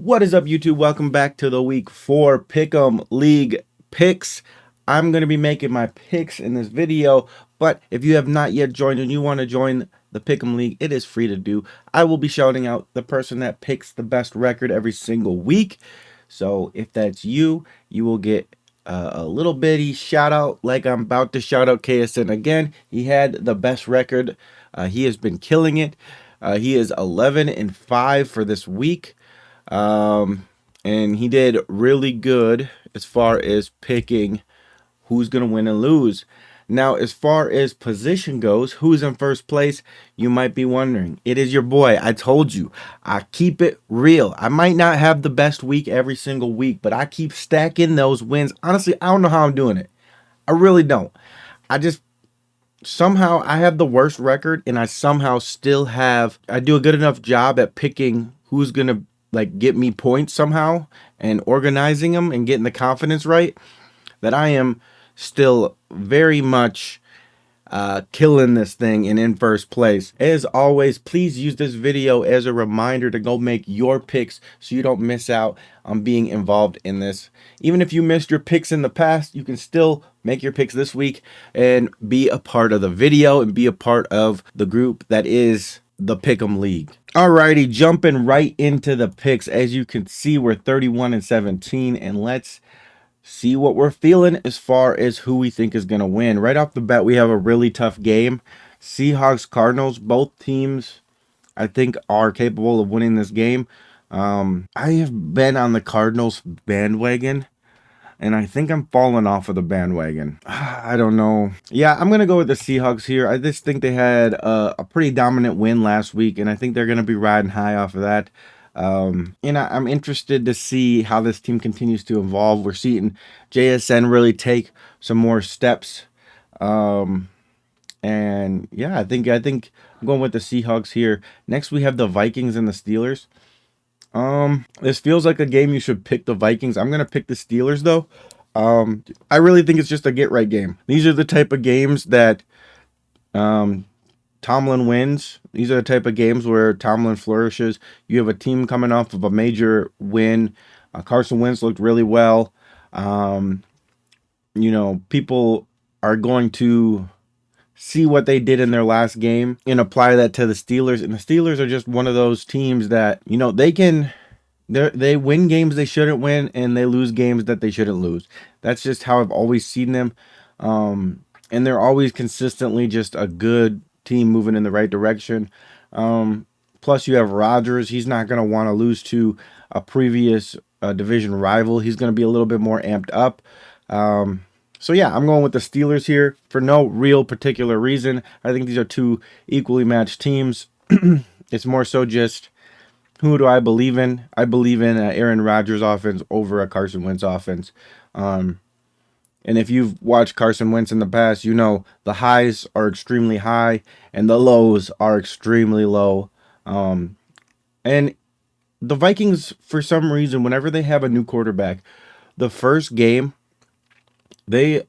What is up, YouTube? Welcome back to the week 4 Pick'em League picks. I'm going to be making my picks in this video, but if you have not yet joined and you want to join the Pick'em League, it is free to do. I will be shouting out the person that picks the best record every single week. So if that's you, you will get a little bitty shout out, like I'm about to shout out KSN again. He had the best record. He has been killing it. He is 11-5 for this week. And he did really good as far as picking who's going to win and lose. Now, as far as position goes, who's in first place, you might be wondering. It is your boy. I told you, I keep it real. I might not have the best week every single week, but I keep stacking those wins. Honestly, I don't know how I'm doing it. I really don't. Somehow I have the worst record, and I somehow still have, I do a good enough job at picking who's going to get me points somehow and organizing them and getting the confidence right, that I am still very much killing this thing and in first place. As always, please use this video as a reminder to go make your picks so you don't miss out on being involved in this. Even if you missed your picks in the past, you can still make your picks this week and be a part of the video and be a part of the group that is the Pick'em League. Alrighty, jumping right into the picks. As you can see, we're 31-17, and let's see what we're feeling as far as who we think is going to win. Right off the bat, we have a really tough game. Seahawks, Cardinals, both teams I think are capable of winning this game. I have been on the Cardinals bandwagon, and I think I'm falling off of the bandwagon. I don't know. Yeah, I'm going to go with the Seahawks here. I just think they had a pretty dominant win last week, and I think they're going to be riding high off of that. And I'm interested to see how this team continues to evolve. We're seeing JSN really take some more steps. And yeah, I think I'm going with the Seahawks here. Next, we have the Vikings and the Steelers. This feels like a game you should pick the Vikings. I'm gonna pick the Steelers though. I really think it's just a get right game. These are the type of games that Tomlin wins. These are the type of games where Tomlin flourishes. You have a team coming off of a major win. Carson Wentz looked really well. People are going to see what they did in their last game and apply that to the Steelers. And the Steelers are just one of those teams that, they win games they shouldn't win, and they lose games that they shouldn't lose. That's just how I've always seen them. And they're always consistently just a good team moving in the right direction. Plus you have Rodgers. He's not going to want to lose to a previous division rival. He's going to be a little bit more amped up. So yeah, I'm going with the Steelers here for no real particular reason. I think these are two equally matched teams. It's more so just, who do I believe in? I believe in Aaron Rodgers' offense over a Carson Wentz offense. And if you've watched Carson Wentz in the past, you know the highs are extremely high and the lows are extremely low. And the Vikings, for some reason, whenever they have a new quarterback, the first game, they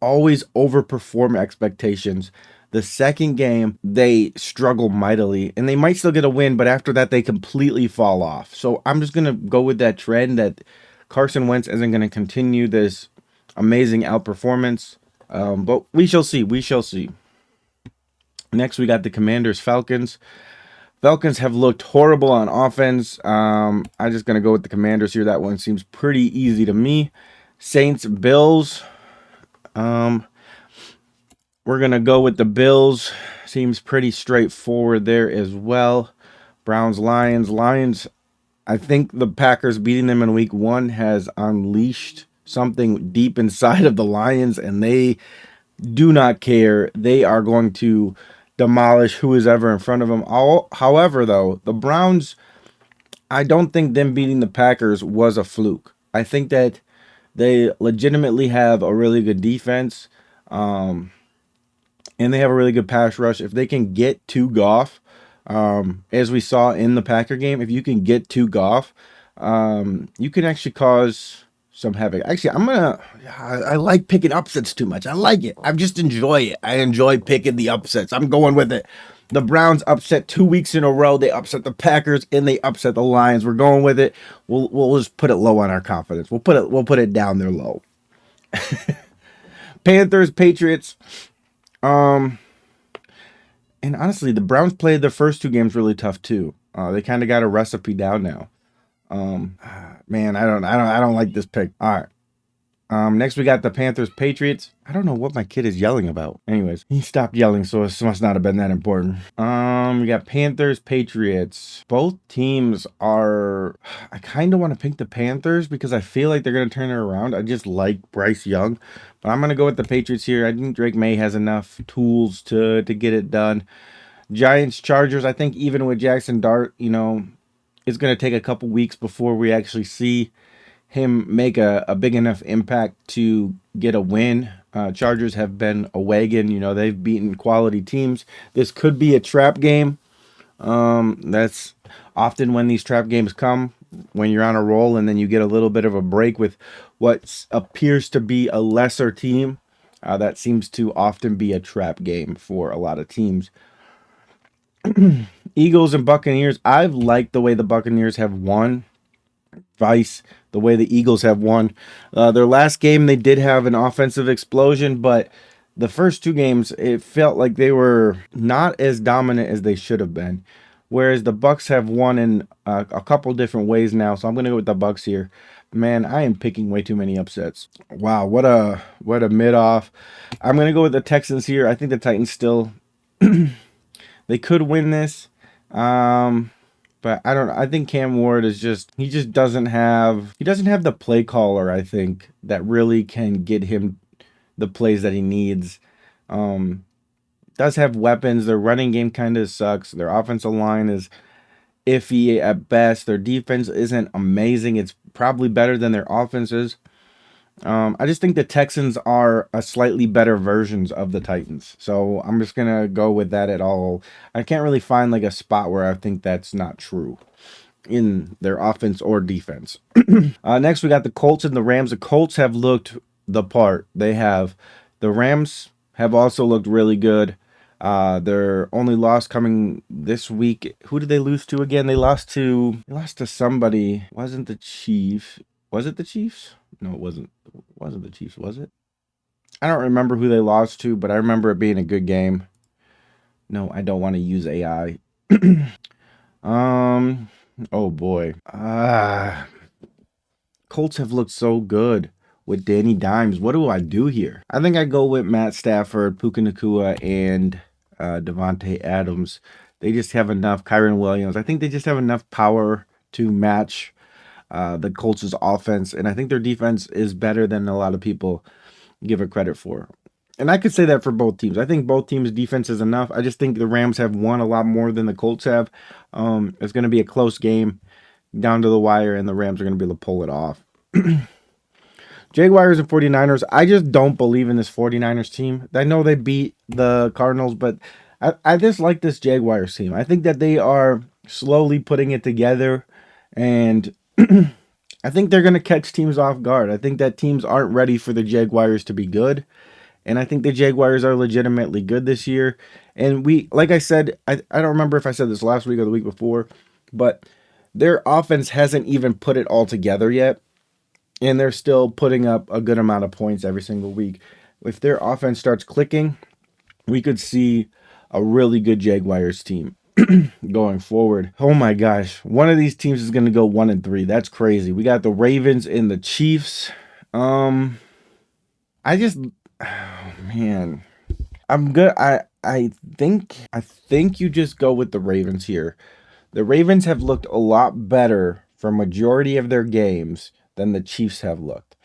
always overperform expectations. The second game, they struggle mightily, and they might still get a win, but after that, they completely fall off. So I'm just going to go with that trend that Carson Wentz isn't going to continue this amazing outperformance. But we shall see. We shall see. Next, we got the Commanders, Falcons. Falcons have looked horrible on offense. I'm just going to go with the Commanders here. That one seems pretty easy to me. Saints, Bills. We're going to go with the Bills. Seems pretty straightforward there as well. Browns, Lions. Lions, I think the Packers beating them in week 1 has unleashed something deep inside of the Lions, and they do not care. They are going to demolish who is ever in front of them. However, though, the Browns, I don't think them beating the Packers was a fluke. I think that they legitimately have a really good defense, and they have a really good pass rush. If they can get to Goff, as we saw in the Packer game, if you can get to Goff, you can actually cause some havoc. Actually, I like picking upsets too much. I like it. I just enjoy it. I enjoy picking the upsets. I'm going with it. The Browns upset 2 weeks in a row. They upset the Packers and they upset the Lions. We're going with it. We'll just put it low on our confidence. We'll put it down there low. Panthers, Patriots. Um, and honestly, the Browns played their first two games really tough too. They kind of got a recipe down now. Man, I don't like this pick. All right. Next we got the Panthers Patriots. I don't know what my kid is yelling about. Anyways, he stopped yelling, so it must not have been that important. We got Panthers Patriots. Both teams are. I kind of want to pick the Panthers because I feel like they're gonna turn it around. I just like Bryce Young, but I'm gonna go with the Patriots here. I think Drake May has enough tools to get it done. Giants Chargers. I think even with Jackson Dart, it's gonna take a couple weeks before we actually see him make a big enough impact to get a win. Chargers have been a wagon. They've beaten quality teams. This could be a trap game. That's often when these trap games come, when you're on a roll and then you get a little bit of a break with what appears to be a lesser team. That seems to often be a trap game for a lot of teams. Eagles and Buccaneers. I've liked the way the Buccaneers have won. Vice, the way the Eagles have won. Their last game, they did have an offensive explosion, but the first two games, it felt like they were not as dominant as they should have been. Whereas the Bucks have won in a couple different ways now, so I'm going to go with the Bucks here. Man, I am picking way too many upsets. Wow, what a mid off. I'm going to go with the Texans here. I think the Titans still they could win this. But I don't. I think Cam Ward is he just doesn't have the play caller. I think that really can get him the plays that he needs. Does have weapons. Their running game kind of sucks. Their offensive line is iffy at best. Their defense isn't amazing. It's probably better than their offense is. I just think the Texans are a slightly better versions of the Titans. So I'm just going to go with that at all. I can't really find like a spot where I think that's not true in their offense or defense. Next, we got the Colts and the Rams. The Colts have looked the part. The Rams have also looked really good. Their only loss coming this week. Who did they lose to again? They lost to somebody. Wasn't the Chiefs? Was it the Chiefs? No, it wasn't. It wasn't the Chiefs, was it? I don't remember who they lost to, but I remember it being a good game. No, I don't want to use AI. Oh boy. Colts have looked so good with Danny Dimes. What do I do here? I think I go with Matt Stafford, Puka Nacua, and Devontae Adams. They just have enough. Kyron Williams. I think they just have enough power to match the Colts' offense, and I think their defense is better than a lot of people give it credit for. And I could say that for both teams. I think both teams' defense is enough. I just think the Rams have won a lot more than the Colts have. It's going to be a close game down to the wire, and the Rams are going to be able to pull it off. Jaguars and 49ers. I just don't believe in this 49ers team. I know they beat the Cardinals, but I just like this Jaguars team. I think that they are slowly putting it together, and I think they're going to catch teams off guard. I think that teams aren't ready for the Jaguars to be good. And I think the Jaguars are legitimately good this year. And like I said, I don't remember if I said this last week or the week before, but their offense hasn't even put it all together yet. And they're still putting up a good amount of points every single week. If their offense starts clicking, we could see a really good Jaguars team going forward. Oh my gosh. One of these teams is going to go 1-3. That's crazy. We got the Ravens and the Chiefs. Oh man. I'm good. I think you just go with the Ravens here. The Ravens have looked a lot better for majority of their games than the Chiefs have looked.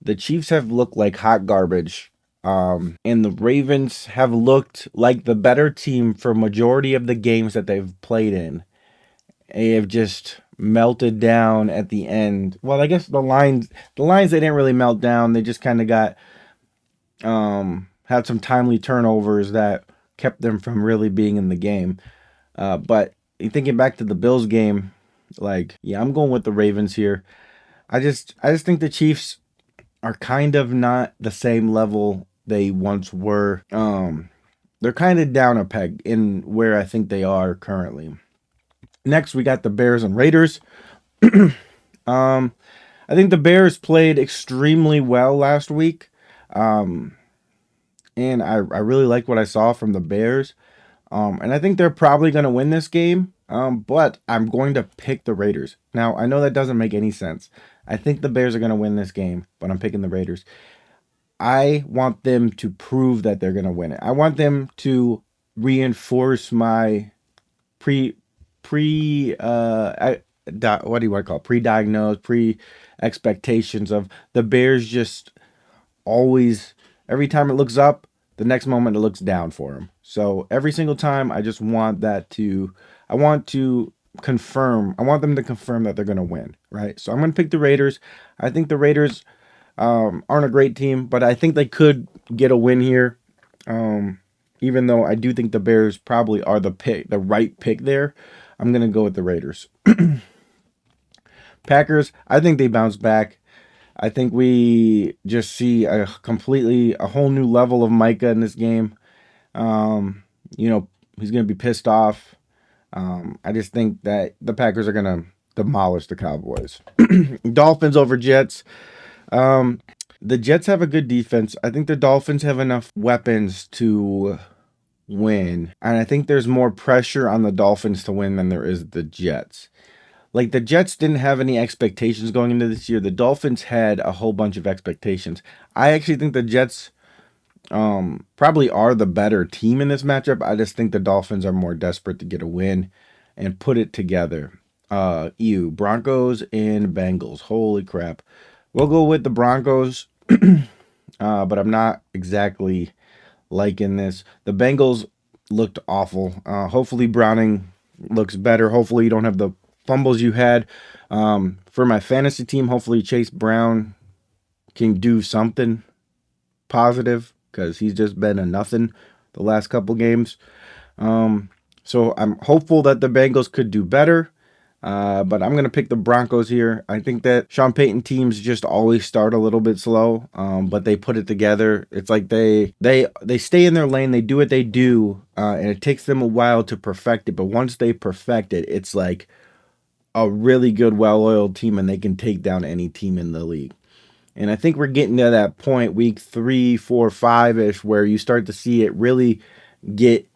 The Chiefs have looked like hot garbage. And the Ravens have looked like the better team for majority of the games that they've played in. They have just melted down at the end. Well, I guess the Lions they didn't really melt down. They just kind of got had some timely turnovers that kept them from really being in the game. But thinking back to the Bills game, I'm going with the Ravens here. I just think the Chiefs are kind of not the same level they once were. they're kind of down a peg in where I think they are currently. Next, we got the Bears and Raiders. I think the Bears played extremely well last week. Um, and I really like what I saw from the Bears. And I think they're probably going to win this game. But I'm going to pick the Raiders. Now, I know that doesn't make any sense. I think the Bears are going to win this game, but I'm picking the Raiders. I want them to prove that they're going to win it. I want them to reinforce my pre pre what do you want to call it? Pre-diagnosed, pre-expectations of the Bears just always, every time it looks up, the next moment it looks down for them. So every single time I just want I want to I want them to confirm that they're going to win, right? So I'm going to pick the Raiders. I think the Raiders aren't a great team, but I think they could get a win here. Even though I do think the Bears probably are the right pick there, I'm gonna go with the Raiders. Packers, I think they bounce back. I think we just see a whole new level of Micah in this game. Um, he's gonna be pissed off. I just think that the Packers are gonna demolish the Cowboys. Dolphins over Jets. The Jets have a good defense. I think the Dolphins have enough weapons to win. And I think there's more pressure on the Dolphins to win than there is the Jets. Like, the Jets didn't have any expectations going into this year. The Dolphins had a whole bunch of expectations. I actually think the Jets probably are the better team in this matchup. I just think the Dolphins are more desperate to get a win and put it together. Broncos and Bengals. Holy crap. We'll go with the Broncos, but I'm not exactly liking this. The Bengals looked awful. Hopefully Browning looks better. Hopefully you don't have the fumbles you had. For my fantasy team, hopefully Chase Brown can do something positive because he's just been a nothing the last couple games. So I'm hopeful that the Bengals could do better. But I'm going to pick the Broncos here. I think that Sean Payton teams just always start a little bit slow, but they put it together. It's like they stay in their lane. They do what they do, and it takes them a while to perfect it. But once they perfect it, it's like a really good, well-oiled team, and they can take down any team in the league. And I think we're getting to that point, week 3, 4, 5-ish, where you start to see it really get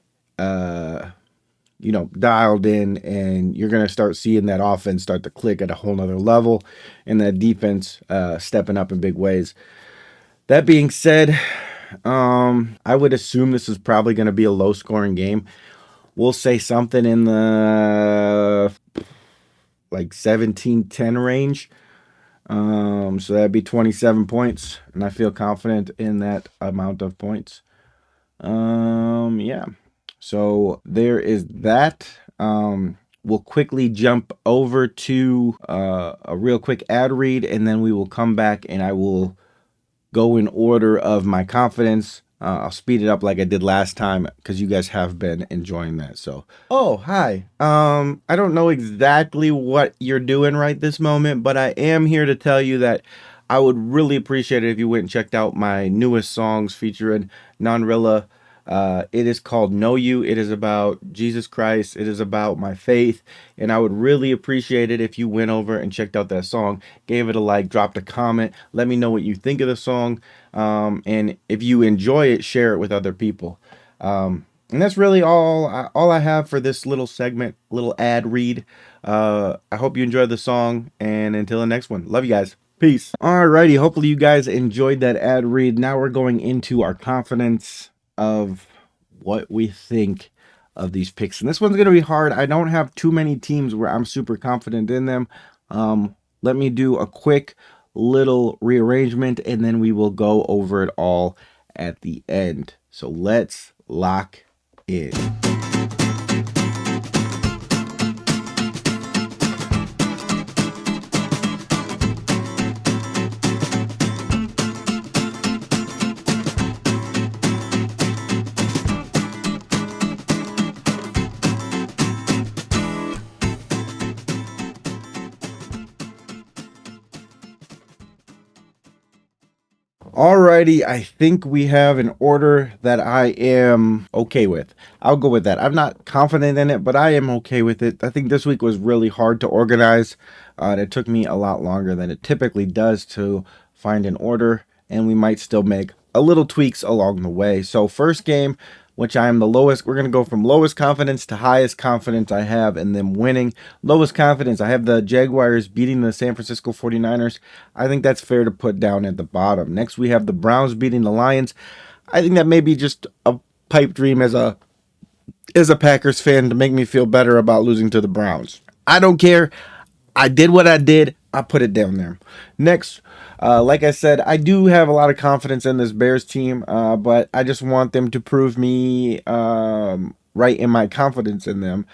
dialed in, and you're going to start seeing that offense start to click at a whole nother level and that defense stepping up in big ways. That being said, I would assume this is probably going to be a low scoring game. We'll say something in the 17-10 range. So that'd be 27 points, and I feel confident in that amount of points. Yeah. So there is that. We'll quickly jump over to a real quick ad read, and then we will come back and I will go in order of my confidence. I'll speed it up like I did last time because you guys have been enjoying that. So, oh, hi. I don't know exactly what you're doing right this moment, but I am here to tell you that I would really appreciate it if you went and checked out my newest songs featuring Nonrilla. It is called Know You. It is about Jesus Christ. It is about my faith. And I would really appreciate it if you went over and checked out that song, gave it a like, dropped a comment, let me know what you think of the song. And if you enjoy it, share it with other people. And that's really all I have for this little segment, little ad read. I hope you enjoyed the song, and until the next one, love you guys. Peace. Alrighty, hopefully you guys enjoyed that ad read. Now we're going into our confidence of what we think of these picks. And this one's going to be hard. I don't have too many teams where I'm super confident in them. Let me do a quick little rearrangement, and then we will go over it all at the end. So let's lock in. Alrighty, I think we have an order that I am okay with. I'll go with that. I'm not confident in it, but I am okay with it. I think this week was really hard to organize. And it took me a lot longer than it typically does to find an order, and we might still make a little tweaks along the way. So first game, which I am the lowest, we're going to go from lowest confidence to highest confidence I have in them winning. Lowest confidence, I have the Jaguars beating the San Francisco 49ers. I think that's fair to put down at the bottom. Next, we have the Browns beating the Lions. I think that may be just a pipe dream as a Packers fan to make me feel better about losing to the Browns. I don't care. I did what I did. I put it down there. Next, like I said, I do have a lot of confidence in this Bears team, but I just want them to prove me right in my confidence in them.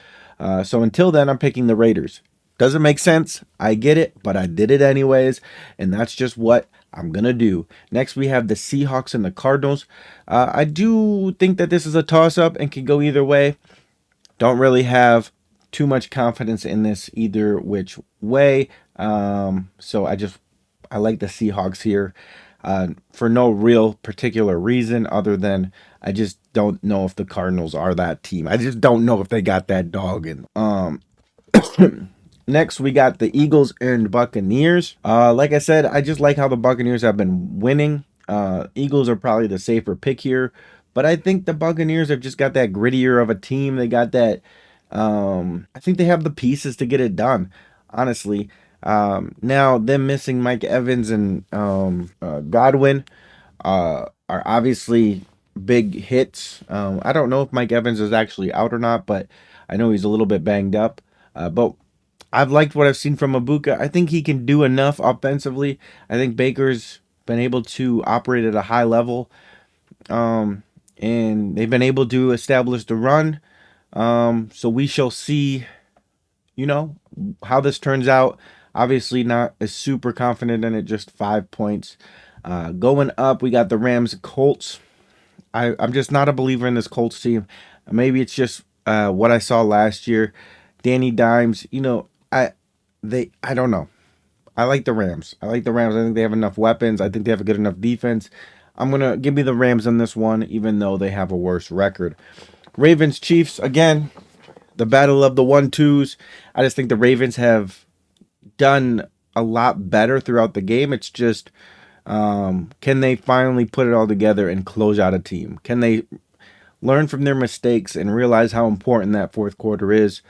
So until then, I'm picking the Raiders. Doesn't make sense. I get it, but I did it anyways, and that's just what I'm going to do. Next, we have the Seahawks and the Cardinals. I do think that this is a toss-up and can go either way. Don't really have too much confidence in this either which way. So I like the Seahawks here for no real particular reason other than I just don't know if the Cardinals are that team. I just don't know if they got that dog in. Next, we got the Eagles and Buccaneers. Like I said, I just like how the Buccaneers have been winning. Eagles are probably the safer pick here, but I think the Buccaneers have just got that grittier of a team. They got that. I think they have the pieces to get it done. Honestly, now them missing Mike Evans and Godwin are obviously big hits. I don't know if Mike Evans is actually out or not, but I know he's a little bit banged up. But I've liked what I've seen from Ibuka. I think he can do enough offensively. I think Baker's been able to operate at a high level, and they've been able to establish the run. So we shall see, how this turns out. Obviously, not as super confident in it, just 5 points. Going up, we got the Rams Colts. I'm just not a believer in this Colts team. Maybe it's just what I saw last year. Danny Dimes, I don't know. I like the Rams. I think they have enough weapons. I think they have a good enough defense. I'm going to give me the Rams on this one, even though they have a worse record. Ravens Chiefs, again, the battle of the 1-2s. I just think the Ravens have done a lot better throughout the game. It's just, can they finally put it all together and close out a team? Can they learn from their mistakes and realize how important that fourth quarter is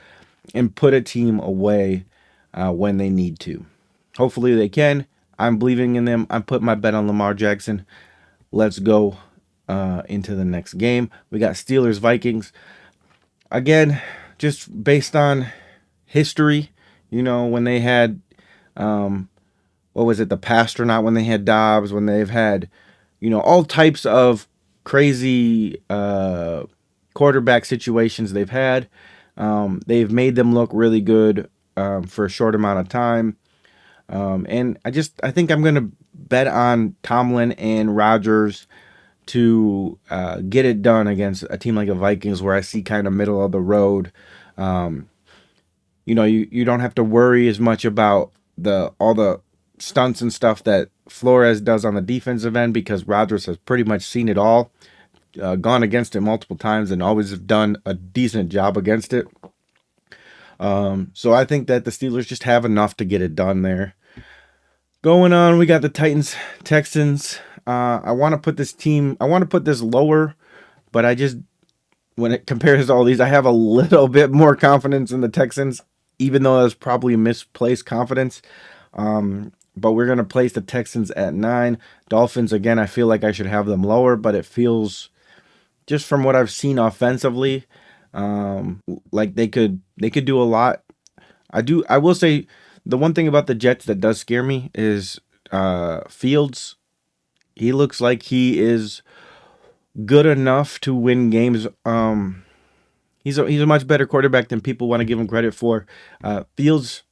and put a team away when they need to? Hopefully they can. I'm believing in them. I'm putting my bet on Lamar Jackson. Let's go into the next game. We got Steelers Vikings. Again, just based on history, when they had, what was it, the Pastronaut, when they had Dobbs, when they've had, all types of crazy quarterback situations they've had. They've made them look really good for a short amount of time. And I think I'm going to bet on Tomlin and Rodgers to get it done against a team like the Vikings, where I see kind of middle of the road. You don't have to worry as much about all the stunts and stuff that Flores does on the defensive end, because Rodgers has pretty much seen it all, gone against it multiple times, and always have done a decent job against it. So I think that the Steelers just have enough to get it done there. Going on, we got the Titans, Texans. I want to put this lower, but when it compares to all these, I have a little bit more confidence in the Texans, even though that's probably a misplaced confidence. But we're going to place the Texans at 9. Dolphins, again, I feel like I should have them lower, but it feels, just from what I've seen offensively, like they could do a lot. I will say the one thing about the Jets that does scare me is Fields. He looks like he is good enough to win games. He's a much better quarterback than people want to give him credit for. Fields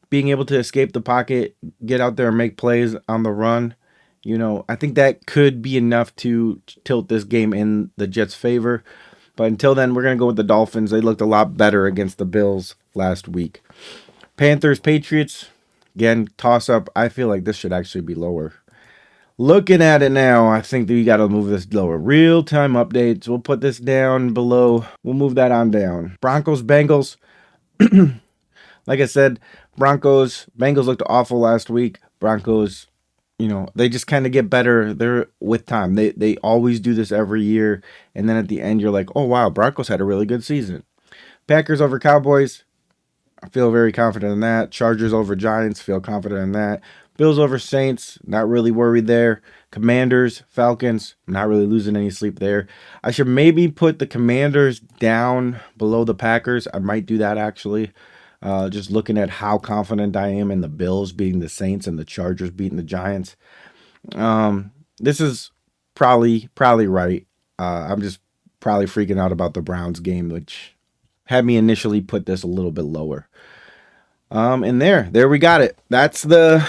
being able to escape the pocket, get out there and make plays on the run. I think that could be enough to tilt this game in the Jets' favor. But until then, we're going to go with the Dolphins. They looked a lot better against the Bills last week. Panthers, Patriots, again, toss-up. I feel like this should actually be lower. Looking at it now, I think that we got to move this lower. Real time updates. We'll put this down below. We'll move that on down. Broncos, Bengals. Like I said, Bengals looked awful last week. Broncos, they just kind of get better. They're with time. They always do this every year, and then at the end, you're like, oh wow, Broncos had a really good season. Packers over Cowboys. I feel very confident in that. Chargers over Giants. Feel confident in that. Bills over Saints. Not really worried there. Commanders, Falcons. Not really losing any sleep there. I should maybe put the Commanders down below the Packers. I might do that actually. Just looking at how confident I am in the Bills beating the Saints and the Chargers beating the Giants. This is probably right. I'm just probably freaking out about the Browns game, which had me initially put this a little bit lower. And there we got it. That's the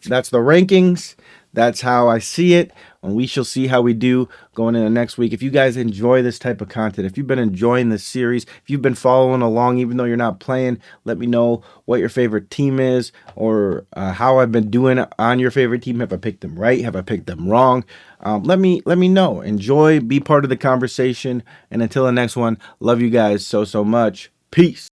rankings. That's how I see it. And we shall see how we do going into next week. If you guys enjoy this type of content, if you've been enjoying this series, if you've been following along, even though you're not playing, let me know what your favorite team is, or how I've been doing on your favorite team. Have I picked them right? Have I picked them wrong? Let me know. Enjoy, be part of the conversation. And until the next one, love you guys so much. Peace.